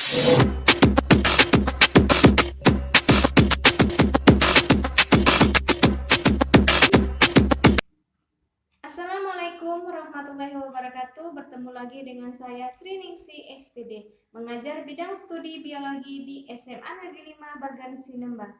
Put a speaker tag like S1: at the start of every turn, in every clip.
S1: Assalamualaikum warahmatullahi wabarakatuh. Bertemu lagi dengan saya Sri Ningsi SPD, mengajar bidang studi biologi di SMA Negeri 5 Bagan Sinembang.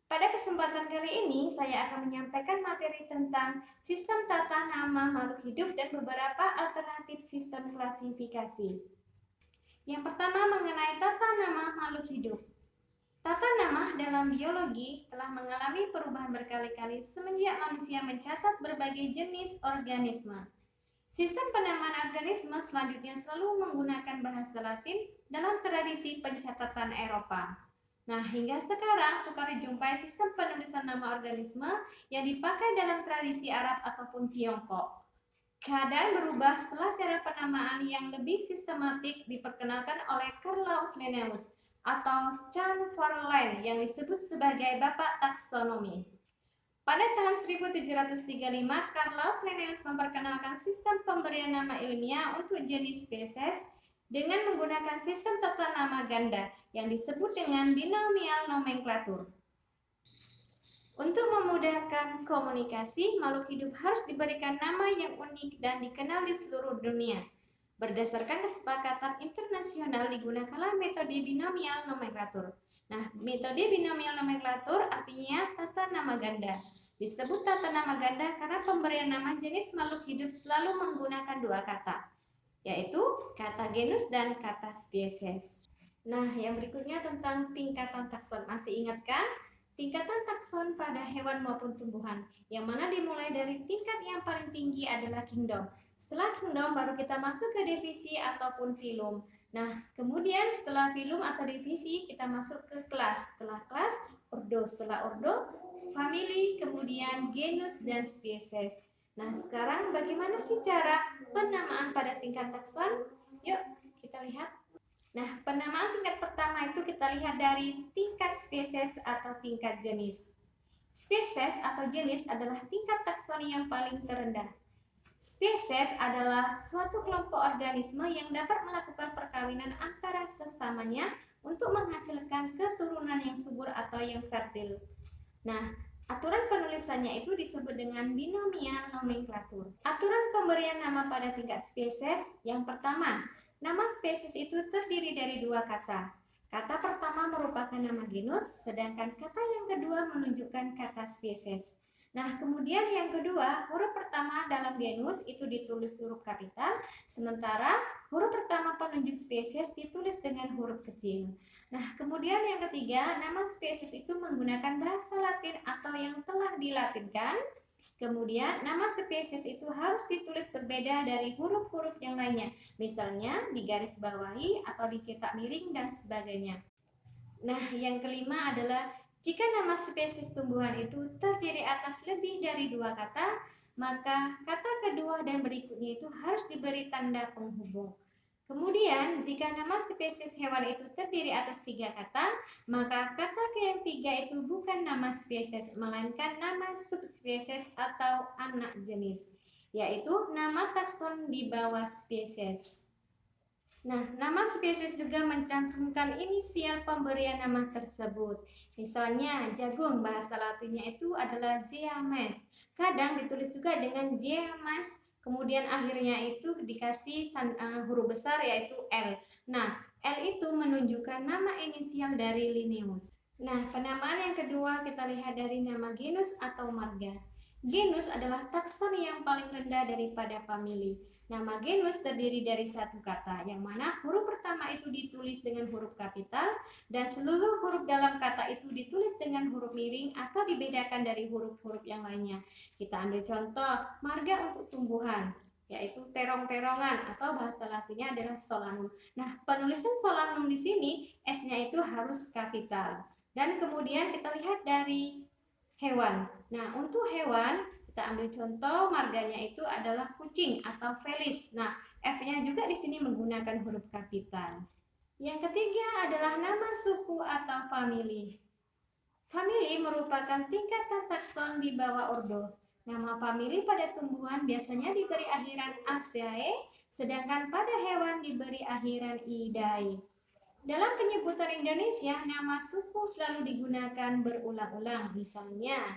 S1: Pada kesempatan kali ini, saya akan menyampaikan materi tentang sistem tata nama makhluk hidup dan beberapa alternatif sistem klasifikasi. Yang pertama mengenai tata nama makhluk hidup. Tata nama dalam biologi telah mengalami perubahan berkali-kali semenjak manusia mencatat berbagai jenis organisme. Sistem penamaan organisme selanjutnya selalu menggunakan bahasa Latin dalam tradisi pencatatan Eropa. Nah, hingga sekarang suka dijumpai sistem penulisan nama organisme yang dipakai dalam tradisi Arab ataupun Tiongkok. Keadaan berubah setelah cara penamaan yang lebih sistematik diperkenalkan oleh Carolus Linnaeus atau Chamberlain yang disebut sebagai Bapak Taksonomi. Pada tahun 1735, Carolus Linnaeus memperkenalkan sistem pemberian nama ilmiah untuk jenis spesies dengan menggunakan sistem tata nama ganda yang disebut dengan binomial nomenklatur. Untuk memudahkan komunikasi, makhluk hidup harus diberikan nama yang unik dan dikenal di seluruh dunia. Berdasarkan kesepakatan internasional digunakanlah metode binomial nomenklatur. Nah, metode binomial nomenklatur artinya tata nama ganda. Disebut tata nama ganda karena pemberian nama jenis makhluk hidup selalu menggunakan dua kata, yaitu kata genus dan kata spesies. Nah, yang berikutnya tentang tingkatan takson. Masih ingat kan? Tingkatan takson pada hewan maupun tumbuhan, yang mana dimulai dari tingkat yang paling tinggi adalah kingdom. Setelah kingdom baru kita masuk ke divisi ataupun filum. Nah, kemudian setelah filum atau divisi kita masuk ke kelas. Setelah kelas, ordo. Setelah ordo, family, kemudian genus dan spesies. Nah, sekarang bagaimana sih cara penamaan pada tingkat takson? Yuk, kita lihat. Nah, penamaan tingkat pertama itu kita lihat dari tingkat spesies atau tingkat jenis. Spesies atau jenis adalah tingkat taksoni yang paling terendah. Spesies adalah suatu kelompok organisme yang dapat melakukan perkawinan antara sesamanya untuk menghasilkan keturunan yang subur atau yang fertil. Nah, aturan penulisannya itu disebut dengan binomial nomenklatur. Aturan pemberian nama pada tingkat spesies yang pertama, nama spesies itu terdiri dari dua kata. Kata pertama merupakan nama genus, sedangkan kata yang kedua menunjukkan kata spesies. Nah, kemudian yang kedua, huruf pertama dalam genus itu ditulis huruf kapital, sementara huruf pertama penunjuk spesies ditulis dengan huruf kecil. Nah, kemudian yang ketiga, nama spesies itu menggunakan bahasa Latin atau yang telah dilatinkan. Kemudian, nama spesies itu harus ditulis berbeda dari huruf-huruf yang lainnya, misalnya digarisbawahi atau dicetak miring dan sebagainya. Nah, yang kelima adalah jika nama spesies tumbuhan itu terdiri atas lebih dari dua kata, maka kata kedua dan berikutnya itu harus diberi tanda penghubung. Kemudian, jika nama spesies hewan itu terdiri atas tiga kata, maka kata yang tiga itu bukan nama spesies, melainkan nama subspesies atau anak jenis, yaitu nama takson di bawah spesies. Nah, nama spesies juga mencantumkan inisial pemberian nama tersebut. Misalnya, jagung bahasa Latinnya itu adalah Geames. Kadang ditulis juga dengan Geames, kemudian akhirnya itu dikasih huruf besar yaitu L. Nah, L itu menunjukkan nama inisial dari Linnaeus. Nah, penamaan yang kedua kita lihat dari nama genus atau marga. Genus adalah takson yang paling rendah daripada famili. Nama genus terdiri dari satu kata, yang mana huruf pertama itu ditulis dengan huruf kapital, dan seluruh huruf dalam kata itu ditulis dengan huruf miring atau dibedakan dari huruf-huruf yang lainnya. Kita ambil contoh, marga untuk tumbuhan, yaitu terong-terongan atau bahasa Latinnya adalah solanum. Nah, penulisan solanum di sini, S-nya itu harus kapital. Dan kemudian kita lihat dari hewan. Nah, untuk hewan, kita ambil contoh marganya itu adalah kucing atau felis. Nah, F-nya juga di sini menggunakan huruf kapital. Yang ketiga adalah nama suku atau famili. Famili merupakan tingkatan takson di bawah ordo. Nama famili pada tumbuhan biasanya diberi akhiran aceae, sedangkan pada hewan diberi akhiran idae. Dalam penyebutan Indonesia, nama suku selalu digunakan berulang-ulang, misalnya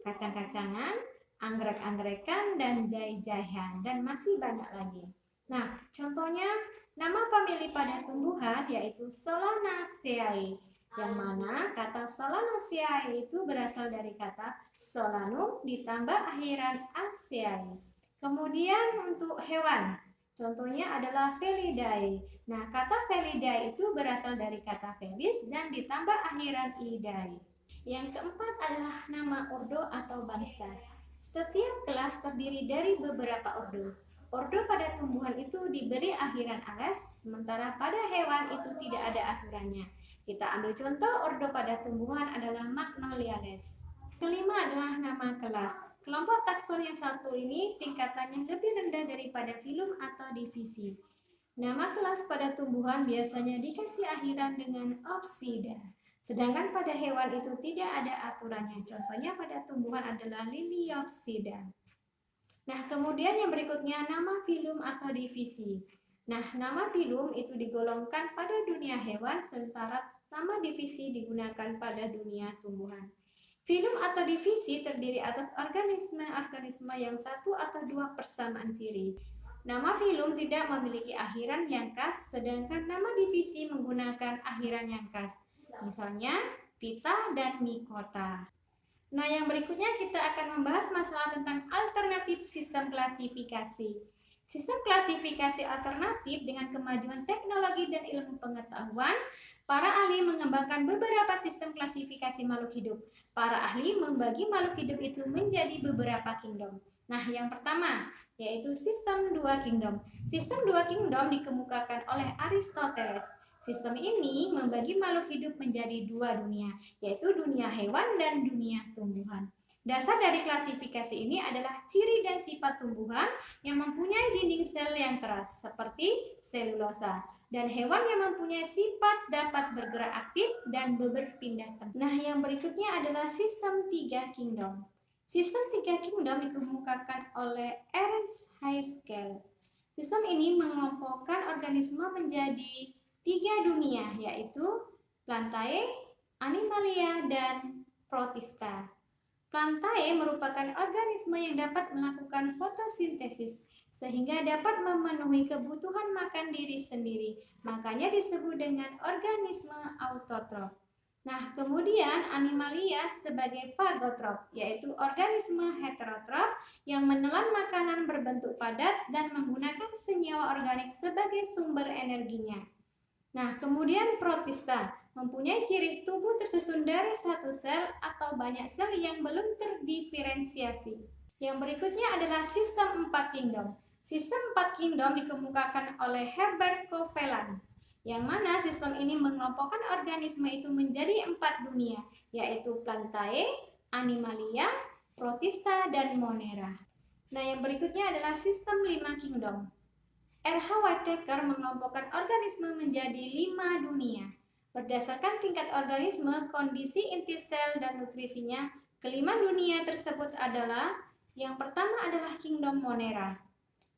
S1: kacang-kacangan, anggrek-angrekan, dan jai-jaihan, dan masih banyak lagi. Nah, contohnya nama pemilih pada tumbuhan yaitu Solanaceae, yang mana kata Solanaceae itu berasal dari kata solanum ditambah akhiran aceae. Kemudian untuk hewan, contohnya adalah Felidae. Nah, kata Felidae itu berasal dari kata felis dan ditambah akhiran idae. Yang keempat adalah nama ordo atau bangsa. Setiap kelas terdiri dari beberapa ordo. Ordo pada tumbuhan itu diberi akhiran -as, sementara pada hewan itu tidak ada aturannya. Kita ambil contoh ordo pada tumbuhan adalah Magnoliales. Kelima adalah nama kelas. Kelompok takson yang satu ini tingkatannya lebih rendah daripada filum atau divisi. Nama kelas pada tumbuhan biasanya dikasih akhiran dengan opsida. Sedangkan pada hewan itu tidak ada aturannya. Contohnya pada tumbuhan adalah Liliopsida. Nah, kemudian yang berikutnya nama filum atau divisi. Nah, nama filum itu digolongkan pada dunia hewan, sementara nama divisi digunakan pada dunia tumbuhan. Filum atau divisi terdiri atas organisme-organisme yang satu atau dua persamaan ciri. Nama filum tidak memiliki akhiran yang khas, sedangkan nama divisi menggunakan akhiran yang khas. Misalnya, pita dan mikota. Nah, yang berikutnya kita akan membahas masalah tentang alternatif sistem klasifikasi. Sistem klasifikasi alternatif dengan kemajuan teknologi dan ilmu pengetahuan, para ahli mengembangkan beberapa sistem klasifikasi makhluk hidup. Para ahli membagi makhluk hidup itu menjadi beberapa kingdom. Nah, yang pertama yaitu sistem dua kingdom. Sistem dua kingdom dikemukakan oleh Aristoteles. Sistem ini membagi makhluk hidup menjadi dua dunia, yaitu dunia hewan dan dunia tumbuhan. Dasar dari klasifikasi ini adalah ciri dan sifat tumbuhan yang mempunyai dinding sel yang keras, seperti selulosa, dan hewan yang mempunyai sifat dapat bergerak aktif dan berpindah tempat. Nah, yang berikutnya adalah sistem tiga kingdom. Sistem tiga kingdom dikemukakan oleh Ernst Haskell. Sistem ini mengelompokkan organisme menjadi tiga dunia, yaitu Plantae, Animalia, dan Protista. Plantae merupakan organisme yang dapat melakukan fotosintesis, sehingga dapat memenuhi kebutuhan makan diri sendiri. Makanya disebut dengan organisme autotrof. Nah, kemudian Animalia sebagai fagotrof, yaitu organisme heterotrof yang menelan makanan berbentuk padat dan menggunakan senyawa organik sebagai sumber energinya. Nah, kemudian protista mempunyai ciri tubuh tersusun dari satu sel atau banyak sel yang belum terdiferensiasi. Yang berikutnya adalah sistem 4 kingdom. Sistem 4 kingdom dikemukakan oleh Herbert Copeland, yang mana sistem ini mengelompokkan organisme itu menjadi 4 dunia, yaitu Plantae, Animalia, Protista, dan Monera. Nah, yang berikutnya adalah sistem 5 kingdom. R.H. Whittaker mengelompokkan organisme menjadi 5 dunia. Berdasarkan tingkat organisme, kondisi inti sel, dan nutrisinya, kelima dunia tersebut adalah yang pertama adalah kingdom Monera.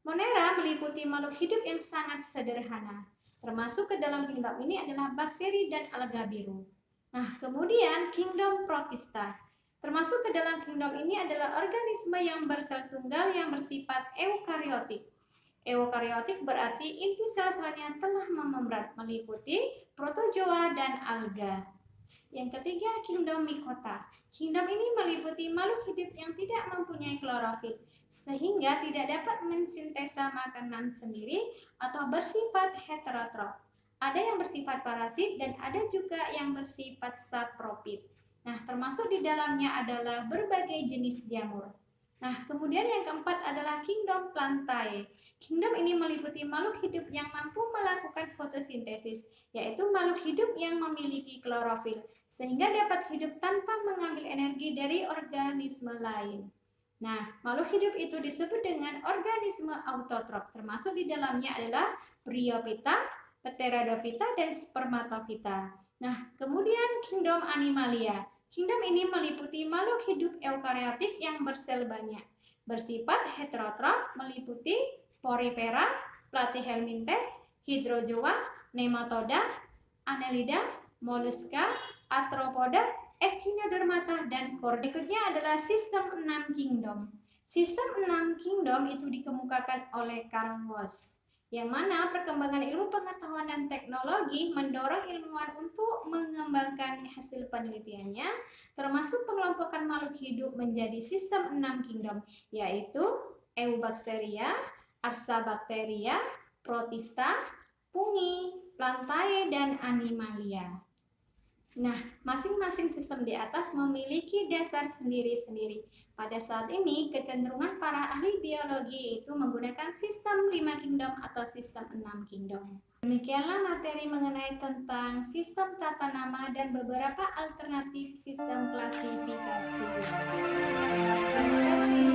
S1: Monera meliputi makhluk hidup yang sangat sederhana. Termasuk ke dalam kingdom ini adalah bakteri dan alga biru. Nah, kemudian kingdom Protista. Termasuk ke dalam kingdom ini adalah organisme yang bersel tunggal yang bersifat eukariotik. Eukariotik berarti inti sel-selnya telah memembrat, meliputi protozoa dan alga. Yang ketiga, kingdom Mycota. Kingdom ini meliputi makhluk hidup yang tidak mempunyai klorofil, sehingga tidak dapat mensintesa makanan sendiri atau bersifat heterotrof. Ada yang bersifat parasit dan ada juga yang bersifat saprofit. Nah, termasuk di dalamnya adalah berbagai jenis jamur. Nah, kemudian yang keempat adalah kingdom Plantae. Kingdom ini meliputi makhluk hidup yang mampu melakukan fotosintesis, yaitu makhluk hidup yang memiliki klorofil, sehingga dapat hidup tanpa mengambil energi dari organisme lain. Nah, makhluk hidup itu disebut dengan organisme autotrof, termasuk di dalamnya adalah Bryophyta, Pteridophyta, dan Spermatophyta. Nah, kemudian kingdom Animalia. Kingdom ini meliputi makhluk hidup eukariotik yang bersel banyak, bersifat heterotrof, meliputi Porifera, Platyhelminthes, Hydrozoa, Nematoda, Annelida, Mollusca, Arthropoda, Echinodermata, dan Chordata. Berikutnya adalah sistem 6 kingdom. Sistem 6 kingdom itu dikemukakan oleh Karl Woese, yang mana perkembangan ilmu pengetahuan dan teknologi mendorong ilmuwan untuk mengembangkan hasil penelitiannya, termasuk pengelompokan makhluk hidup menjadi sistem 6 kingdom, yaitu Eubacteria, Archaebacteria, Protista, Fungi, Plantae, dan Animalia. Nah, masing-masing sistem di atas memiliki dasar sendiri-sendiri. Pada saat ini, kecenderungan para ahli biologi itu menggunakan sistem 5 kingdom atau sistem 6 kingdom. Demikianlah materi mengenai tentang sistem tata nama dan beberapa alternatif sistem klasifikasi. Terima kasih.